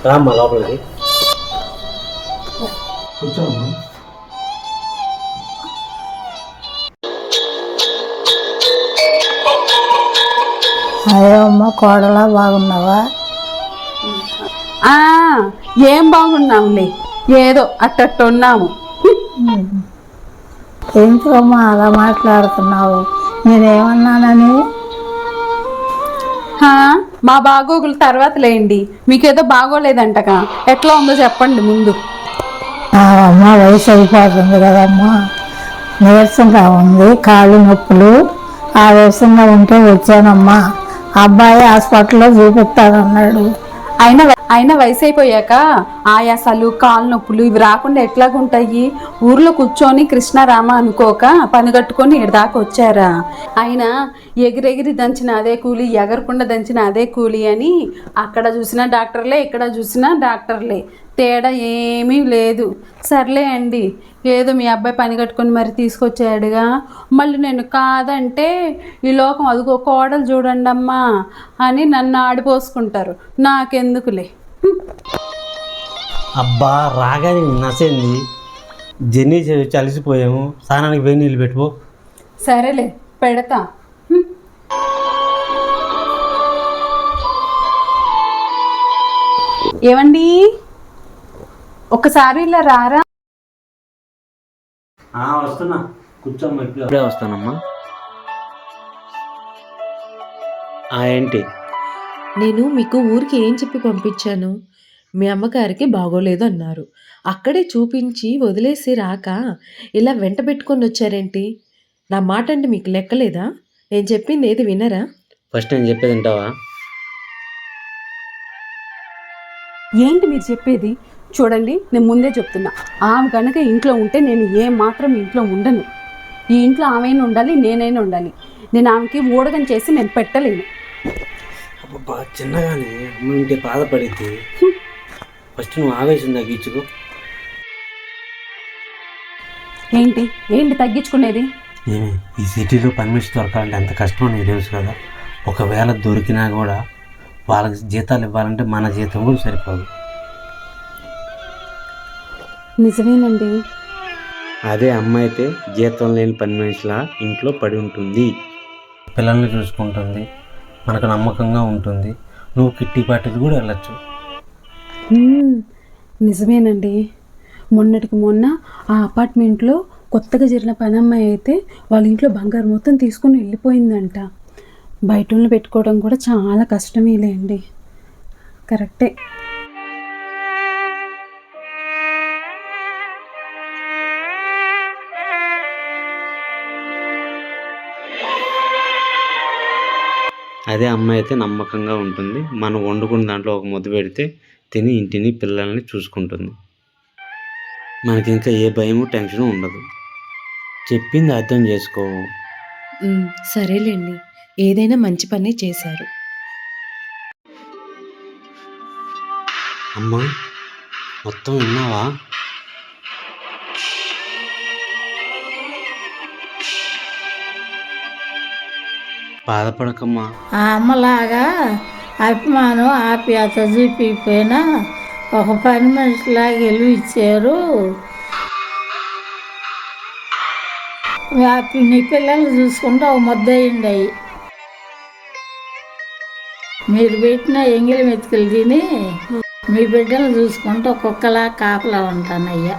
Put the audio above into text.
రామ్మా లోపలికి కూర్చోమ్మా. అదే అమ్మ కోడలా బాగున్నావా? ఏం బాగున్నాంలే, ఏదో అట్టట్టు ఉన్నాము. ఎందుకమ్మా అలా మాట్లాడుతున్నావు? నేనేమన్నానని? మా బాగోగులు తర్వాత లేండి, మీకేదో బాగోలేదంటగా. ఎట్లా ఉందో చెప్పండి ముందు. అమ్మ వయసు అయిపోతుంది కదమ్మా, నీరసంగా ఉంది, కాళ్ళు నొప్పులు. ఆవేశంగా ఉంటే వచ్చానమ్మా. అబ్బాయి హాస్పిటల్లో చూపిస్తానన్నాడు. అయినా వయసు అయిపోయాక ఆయాసాలు, కాలు నొప్పులు ఇవి రాకుండా ఎట్లాగుంటాయి? ఊర్లో కూర్చొని కృష్ణారామ అనుకోక పని కట్టుకొని ఇక్కడిదాకా వచ్చారా? అయినా ఎగిరెగిరి దంచిన అదే కూలి, ఎగరకుండా దంచిన అదే కూలి అని అక్కడ చూసినా డాక్టర్లే, ఇక్కడ చూసినా డాక్టర్లే, తేడా ఏమీ లేదు. సర్లే అండి, ఏదో మీ అబ్బాయి పని కట్టుకొని మరి తీసుకొచ్చాడుగా. మళ్ళీ నేను కాదంటే ఈ లోకం అదిగో కోడలు చూడండి అమ్మా అని నన్ను ఆడిపోసుకుంటారు. నాకెందుకులే. అబ్బా రాగానే నసేంది, జర్నీ చేసి అలసిపోయాము. స్నానానికి వేడి నీళ్ళు పెట్టుకో. సరేలే పెడతా. ఏమండి, ఒకసారి ఇలా రారా. వస్తున్నా, కూర్చోమ్మా. ఇప్పుడే వస్తానమ్మా. ఏంటి? నేను మీకు ఊరికి ఏం చెప్పి పంపించాను? మీ అమ్మగారికి బాగోలేదు అన్నారు. అక్కడే చూపించి వదిలేసి రాక ఇలా వెంట పెట్టుకొని వచ్చారేంటి? నా మాట అంటే మీకు లెక్కలేదా? నేను చెప్పింది ఏది వినరా? ఫస్ట్ నేను చెప్పేది వింటావా? ఏంటి మీరు చెప్పేది? చూడండి, నేను ముందే చెప్తున్నా, ఆమె కనుక ఇంట్లో ఉంటే నేను మాత్రం ఇంట్లో ఉండను. ఈ ఇంట్లో ఆమెైనా ఉండాలి, నేనైనా ఉండాలి. నేను ఆమెకి ఊడగం చేసి నేను పెట్టలేను. అబ్బా చిన్నగానే అమ్మ ఉంటే బాధపడిద్ది. ఫస్ట్ నువ్వు ఆవేశం తగ్గించుకో. ఏంటి తగ్గించుకునేది? ఏమి ఈ సిటీలో పర్మిషన్ దొరకాలంటే ఎంత కష్టమో నీకు తెలుసు కదా. ఒకవేళ దొరికినా కూడా వాళ్ళకి జీతాలు ఇవ్వాలంటే మన జీతం కూడా సరిపోదు. నిజమేనండి. అదే అమ్మ అయితే జీతం లేని పని మనిషిలా ఇంట్లో పడి ఉంటుంది, పిల్లల్ని చూసుకుంటుంది, మనకు నమ్మకంగా ఉంటుంది. నువ్వు కిట్టి పార్టీలు కూడా వెళ్ళచ్చు. నిజమేనండి. మొన్నటికి మొన్న ఆ అపార్ట్మెంట్లో కొత్తగా జరిగిన పని అమ్మాయి అయితే వాళ్ళ ఇంట్లో బంగారు మొత్తం తీసుకొని వెళ్ళిపోయిందంట. బయట పెట్టుకోవడం కూడా చాలా కష్టమేలే అండి. కరెక్టే. అదే అమ్మాయి అయితే నమ్మకంగా ఉంటుంది, మనం వండుకున్న దాంట్లో ఒక ముద్ద పెడితే తిని ఇంటిని పిల్లల్ని చూసుకుంటుంది. మనకి ఇంకా ఏ భయము టెన్షను ఉండదు. చెప్పింది అర్థం చేసుకో. సరేలేండి, ఏదైనా మంచి పని చేశారు. అమ్మా మొత్తం విన్నావా? బాధపడకమ్మా. ఆ అమ్మలాగా అభిమానం ఆప్యాయత చూపిపోయినా ఒక పని మనిషిలాగా గెలువు ఇచ్చారు. నీ పిల్లల్ని చూసుకుంటే ఒక ముద్దయిండి. మీరు పెట్టిన ఎంగిలి మెతుకులు తిని మీ బిడ్డలు చూసుకుంటూ ఒక్కొక్కలా కాపలా ఉంటానయ్యా.